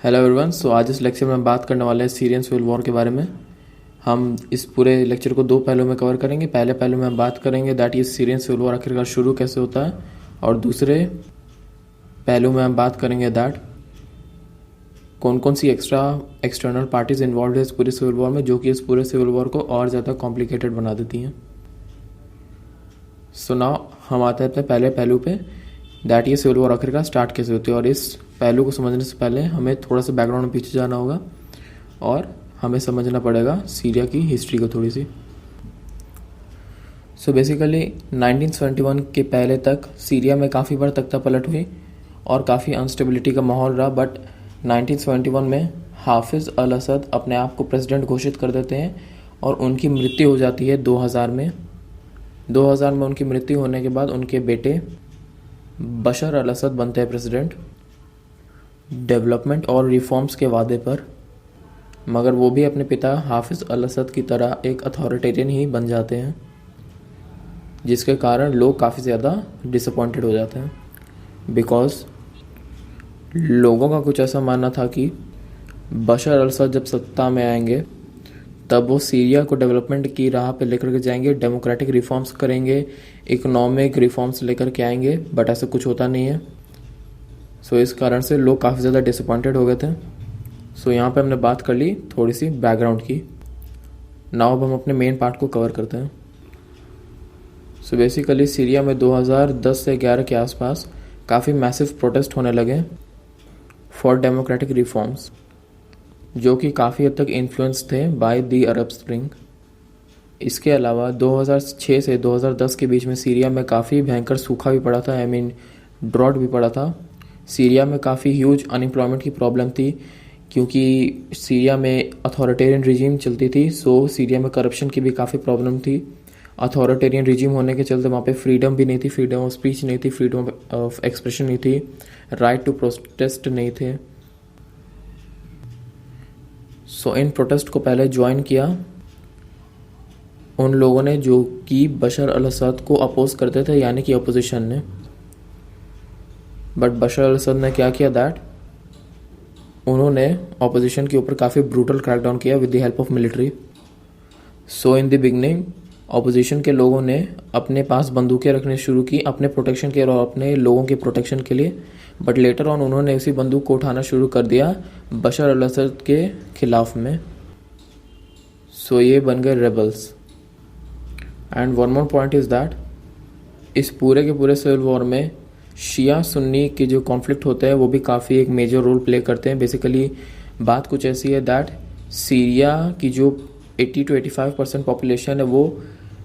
Hello everyone. आज इस lecture में हम बात करने वाले हैं सीरियन सिविल वॉर के बारे में। हम इस पूरे लेक्चर को दो पहलुओं में कवर करेंगे। पहले पहलू में हम बात करेंगे दैट ये सीरियन सिविल वॉर आखिरकार शुरू कैसे होता है, और दूसरे पहलू में हम बात करेंगे दैट कौन कौन सी एक्सटर्नल पार्टीज इन्वॉल्व है इस पूरे सिविल वॉर में, जो कि इस पूरे सिविल वॉर को और ज़्यादा कॉम्प्लिकेटेड बना देती हैं। सो नाउ हम आते हैं अपने पहले पहलू पे दैट ये सिविल वॉर आखिरकार स्टार्ट कैसे होती है। और इस पहलू को समझने से पहले हमें थोड़ा सा बैकग्राउंड में पीछे जाना होगा और हमें समझना पड़ेगा सीरिया की हिस्ट्री को थोड़ी सी। सो बेसिकली 1971 के पहले तक सीरिया में काफ़ी बार तख्ता पलट हुई और काफ़ी अनस्टेबिलिटी का माहौल रहा, बट 1971 में हाफिज़ अल असद अपने आप को प्रेसिडेंट घोषित कर देते हैं और उनकी मृत्यु हो जाती है 2000 में। 2000 में उनकी मृत्यु होने के बाद उनके बेटे बशर अल असद बनते हैं प्रेसिडेंट, डेवलपमेंट और रिफॉर्म्स के वादे पर, मगर वो भी अपने पिता हाफिज़ अल असद की तरह एक अथॉरिटेरियन ही बन जाते हैं, जिसके कारण लोग काफ़ी ज़्यादा डिसअपॉइंटेड हो जाते हैं। बिकॉज लोगों का कुछ ऐसा मानना था कि बशर अल असद जब सत्ता में आएंगे तब वो सीरिया को डेवलपमेंट की राह पे लेकर के जाएंगे, डेमोक्रेटिक रिफॉर्म्स करेंगे, इकोनॉमिक रिफॉर्म्स लेकर के आएंगे, बट ऐसा कुछ होता नहीं है। सो इस कारण से लोग काफ़ी ज़्यादा डिसअपॉइंटेड हो गए थे। सो यहाँ पे हमने बात कर ली थोड़ी सी बैकग्राउंड की। नाउ अब हम अपने मेन पार्ट को कवर करते हैं। सो बेसिकली सीरिया में 2010 से 11 के आसपास काफ़ी मैसिव प्रोटेस्ट होने लगे फॉर डेमोक्रेटिक रिफॉर्म्स, जो कि काफ़ी हद तक इन्फ्लुएंस थे बाय द अरब स्प्रिंग। इसके अलावा 2006 से 2010 के बीच में सीरिया में काफ़ी भयंकर सूखा भी पड़ा था, ड्रॉट भी पड़ा था। सीरिया में काफ़ी ह्यूज अनएम्प्लॉयमेंट की प्रॉब्लम थी, क्योंकि सीरिया में अथॉरिटेरियन रिजीम चलती थी। सो सीरिया में करप्शन की भी काफ़ी प्रॉब्लम थी। अथॉरिटेरियन रिजीम होने के चलते वहाँ पे फ्रीडम भी नहीं थी, फ्रीडम ऑफ स्पीच नहीं थी, फ्रीडम ऑफ एक्सप्रेशन नहीं थी, राइट टू प्रोटेस्ट नहीं थे। सो इन प्रोटेस्ट को पहले ज्वाइन किया उन लोगों ने जो कि बशर अल असद को अपोज करते थे, यानी कि अपोजिशन ने। बट बशर अल असद ने क्या किया दैट उन्होंने अपोजिशन के ऊपर काफ़ी ब्रूटल क्रैकडाउन किया with the help of military. So in the beginning opposition के लोगों ने अपने पास बंदूकें रखने शुरू की अपने प्रोटेक्शन के और अपने लोगों के प्रोटेक्शन के लिए, बट लेटर ऑन उन्होंने उसी बंदूक को उठाना शुरू कर दिया बशर अल असद के खिलाफ में। सो ये बन गए rebels. And one more point is that इस पूरे के पूरे सिविल वॉर में शिया सुन्नी के जो कॉन्फ्लिक्ट होते हैं वो भी काफ़ी एक मेजर रोल प्ले करते हैं। बेसिकली बात कुछ ऐसी है दैट सीरिया की जो 80 to 85% पॉपुलेशन है वो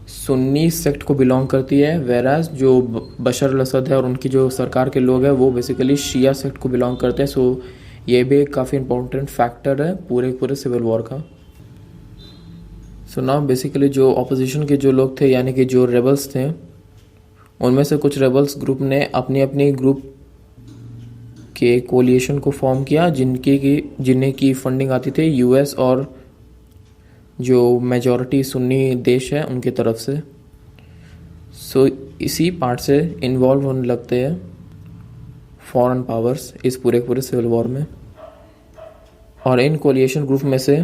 सुन्नी सेक्ट को बिलोंग करती है, वेराज जो बशर अल असद है और उनकी जो सरकार के लोग हैं वो बेसिकली शिया सेक्ट को बिलोंग करते हैं। सो ये भी एक काफ़ी इंपॉर्टेंट फैक्टर है पूरे सिविल वॉर का। सो नाउ बेसिकली जो ऑपोजिशन के जो लोग थे, यानी कि जो रेबल्स थे, उनमें से कुछ रेबल्स ग्रुप ने अपनी अपनी ग्रुप के कोलिएशन को फॉर्म किया, जिन्हें की फंडिंग आती थी यूएस और जो मेजॉरिटी सुन्नी देश है उनकी तरफ से। सो इसी पार्ट से इन्वॉल्व होने लगते हैं फॉरेन पावर्स इस पूरे सिविल वॉर में। और इन कोलिएशन ग्रुप में से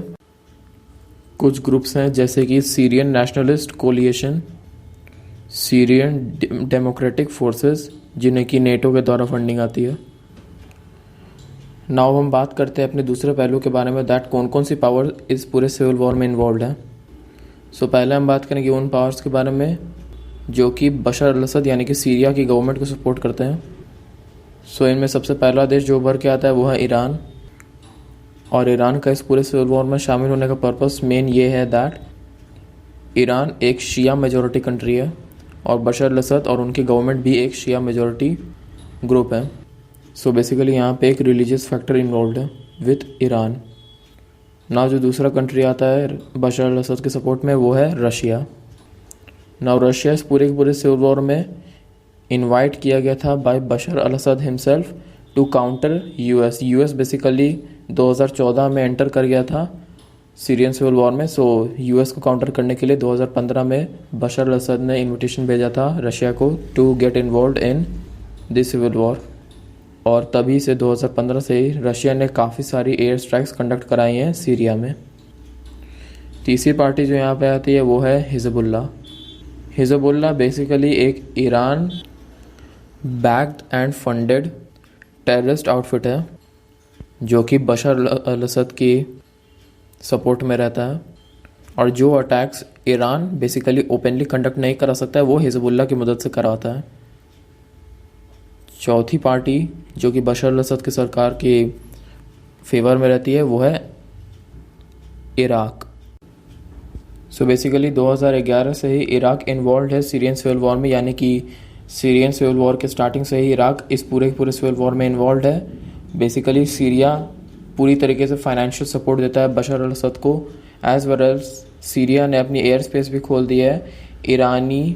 कुछ ग्रुप्स हैं जैसे कि Syrian nationalist coalition, Syrian democratic forces, जिन्हें कि नेटो के द्वारा फंडिंग आती है। नाउ हम बात करते हैं अपने दूसरे पहलू के बारे में दैट कौन कौन सी पावर इस पूरे सिविल वॉर में इन्वॉल्व है। सो पहले हम बात करेंगे उन पावर्स के बारे में जो कि बशर अल असद यानी कि सीरिया की गवर्नमेंट को सपोर्ट करते हैं। सो इनमें सबसे पहला देश जो उभर के आता है वो है ईरान। और ईरान का इस पूरे सिविल वॉर में शामिल होने का पर्पस मेन ये है दैट ईरान एक शिया मेजॉरिटी कंट्री है और बशर अल असद और उनकी गवर्नमेंट भी एक शिया मेजॉरिटी ग्रुप है। सो बेसिकली यहाँ पे एक रिलीजियस फैक्टर इन्वॉल्व है विद ईरान। नाउ जो दूसरा कंट्री आता है बशर अल असद के सपोर्ट में वो है रशिया। नाउ रशिया इस पूरे सिविल वॉर में इनवाइट किया गया था by Bashar al Assad himself to counter US. US basically 2014 में एंटर कर गया था सीरियन सिविल वॉर में। सो यूएस को काउंटर करने के लिए 2015 में बशर अल असद ने इन्विटेशन भेजा था रशिया को to get involve in this civil war. और तभी से 2015 से ही रशिया ने काफ़ी सारी एयर स्ट्राइक्स कंडक्ट कराई हैं सीरिया में। तीसरी पार्टी जो यहाँ पे आती है वो है हिजबुल्ला। हिजबुल्ला बेसिकली एक Iran backed and funded terrorist outfit है जो कि बशर अल असद की सपोर्ट में रहता है, और जो attacks Iran basically openly conduct नहीं करा सकता है वो हिजबुल्ला की मदद से कराता है। चौथी पार्टी जो कि बशर अल असद की सरकार के फेवर में रहती है वो है इराक। सो बेसिकली 2011 से ही इराक इन्वॉल्व है सीरियन सिविल वॉर में, यानी कि सीरियन सिविल वॉर के स्टार्टिंग से ही इराक इस पूरे सिविल वॉर में इन्वॉल्व है। बेसिकली सीरिया पूरी तरीके से फाइनेंशियल सपोर्ट देता है बशर अल असद को, एज वेल एज सीरिया ने अपनी एयर स्पेस भी खोल दी है ईरानी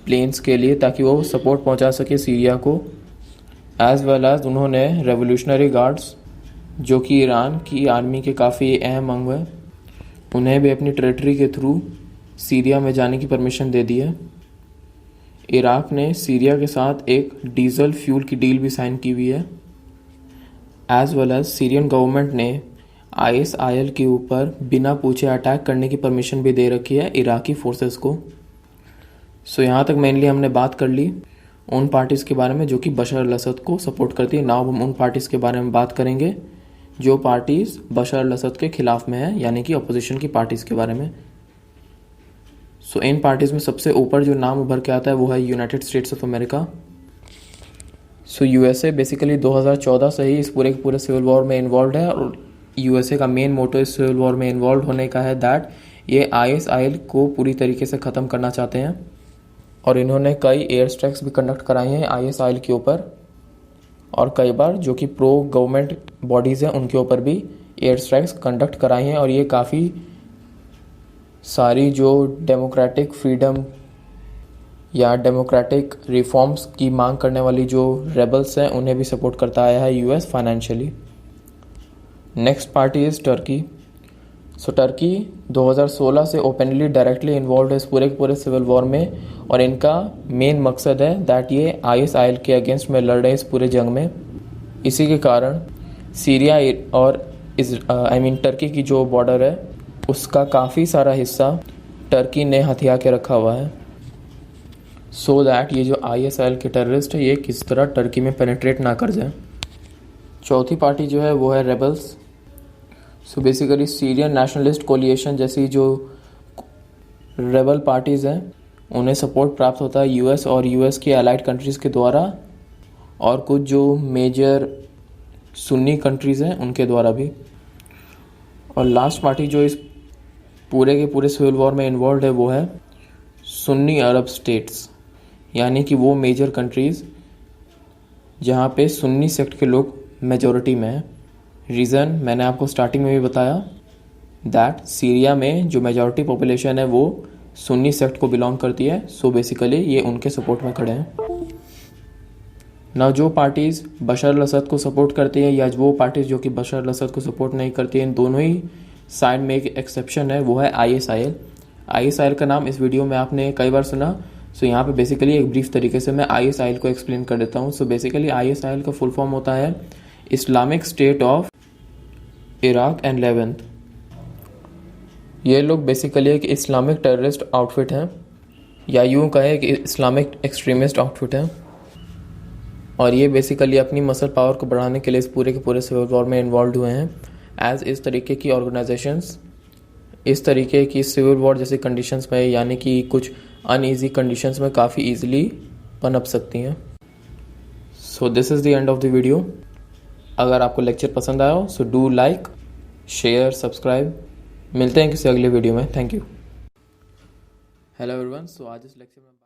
प्लेन्स के लिए ताकि वो सपोर्ट पहुंचा सके सीरिया को। एज वेल एज उन्होंने रेवोल्यूशनरी गार्ड्स जो कि ईरान की आर्मी के काफ़ी अहम अंग है, उन्हें भी अपनी टेरिटरी के थ्रू सीरिया में जाने की परमिशन दे दी है। इराक ने सीरिया के साथ एक डीजल फ्यूल की डील भी साइन की हुई है। As well as Syrian government ने ISIL के ऊपर बिना पूछे अटैक करने की परमिशन भी दे रखी है इराकी फोर्सेस को। सो यहाँ तक मेनली हमने बात कर ली उन पार्टीज़ के बारे में जो कि बशर अल असद को सपोर्ट करती है। नाउ हम उन पार्टीज़ के बारे में बात करेंगे जो पार्टीज़ बशर अल असद के खिलाफ में है, यानी कि अपोजिशन की पार्टीज़ के बारे में। सो इन पार्टीज़ में सबसे ऊपर जो नाम उभर के आता है वो है United states of America. So USA basically 2014 से ही इस पूरे सिविल वॉर में इन्वॉल्व है, और USA का मेन मोटो इस सिविल वॉर में इन्वॉल्व होने का है दैट ये ISIL को पूरी तरीके से ख़त्म करना चाहते हैं, और इन्होंने कई एयर स्ट्राइक्स भी कंडक्ट कराई हैं ISIL के ऊपर, और कई बार जो कि प्रो गवर्नमेंट बॉडीज़ हैं उनके ऊपर भी एयर स्ट्राइक्स कंडक्ट कराई हैं। और ये काफ़ी सारी जो डेमोक्रेटिक फ्रीडम या डेमोक्रेटिक रिफॉर्म्स की मांग करने वाली जो रेबल्स हैं उन्हें भी सपोर्ट करता आया है US financially. Next party is Turkey. So Turkey 2016 से ओपनली डायरेक्टली इन्वॉल्व है इस पूरे सिविल वॉर में, और इनका मेन मकसद है दैट ये ISIL के अगेंस्ट में लड़ रहे हैं इस पूरे जंग में। इसी के कारण सीरिया और टर्की की जो बॉर्डर है उसका काफ़ी सारा हिस्सा टर्की ने हथिया के रखा हुआ है, सो दैट ये जो ISIL के टेररिस्ट है ये किस तरह टर्की में पेनिट्रेट ना कर जाए। चौथी पार्टी जो है वो है rebels. So basically Syrian nationalist coalition जैसी जो रेबल पार्टीज़ हैं उन्हें सपोर्ट प्राप्त होता है US और US की अलाइड कंट्रीज़ के द्वारा, और कुछ जो मेजर सुन्नी कंट्रीज़ हैं उनके द्वारा भी। और लास्ट पार्टी जो इस पूरे सिविल वॉर में इन्वॉल्व है वो है सुन्नी अरब स्टेट्स, यानी कि वो मेजर कंट्रीज़ जहाँ पे सुन्नी सेक्ट के लोग मेजॉरिटी में हैं। रीज़न मैंने आपको स्टार्टिंग में भी बताया दैट सीरिया में जो मेजॉरिटी पॉपुलेशन है वो सुन्नी सेक्ट को बिलोंग करती है, सो बेसिकली ये उनके सपोर्ट में खड़े हैं। ना जो पार्टीज़ बशर अल असद को सपोर्ट करती हैं या वो पार्टीज़ जो कि बशर अल असद को सपोर्ट नहीं करती हैं, इन दोनों ही साइड में एक एक्सेप्शन है वो है ISIL। ISIL का नाम इस वीडियो में आपने कई बार सुना, सो यहाँ पे बेसिकली एक ब्रीफ तरीके से मैं ISIL को एक्सप्लेन कर देता हूँ। सो बेसिकली ISIL का फुल फॉर्म होता है Islamic state of Iraq and Levant. ये लोग बेसिकली एक इस्लामिक टेररिस्ट आउटफिट हैं, या यूँ कहें कि इस्लामिक एक्सट्रीमिस्ट आउटफिट है, और ये बेसिकली अपनी मसल पावर को बढ़ाने के लिए इस पूरे सिविल वॉर में इन्वॉल्व हुए हैं। एज इस तरीके की ऑर्गेनाइजेशंस इस तरीके की सिविल वॉर जैसी कंडीशंस में, यानी कि कुछ अनईजी कंडीशंस में काफ़ी ईजिली पनप सकती हैं। So this is the end of the video. अगर आपको लेक्चर पसंद आया हो so do like, share, subscribe. मिलते हैं किसी अगले वीडियो में। Thank you. Hello everyone. So आज इस लेक्चर में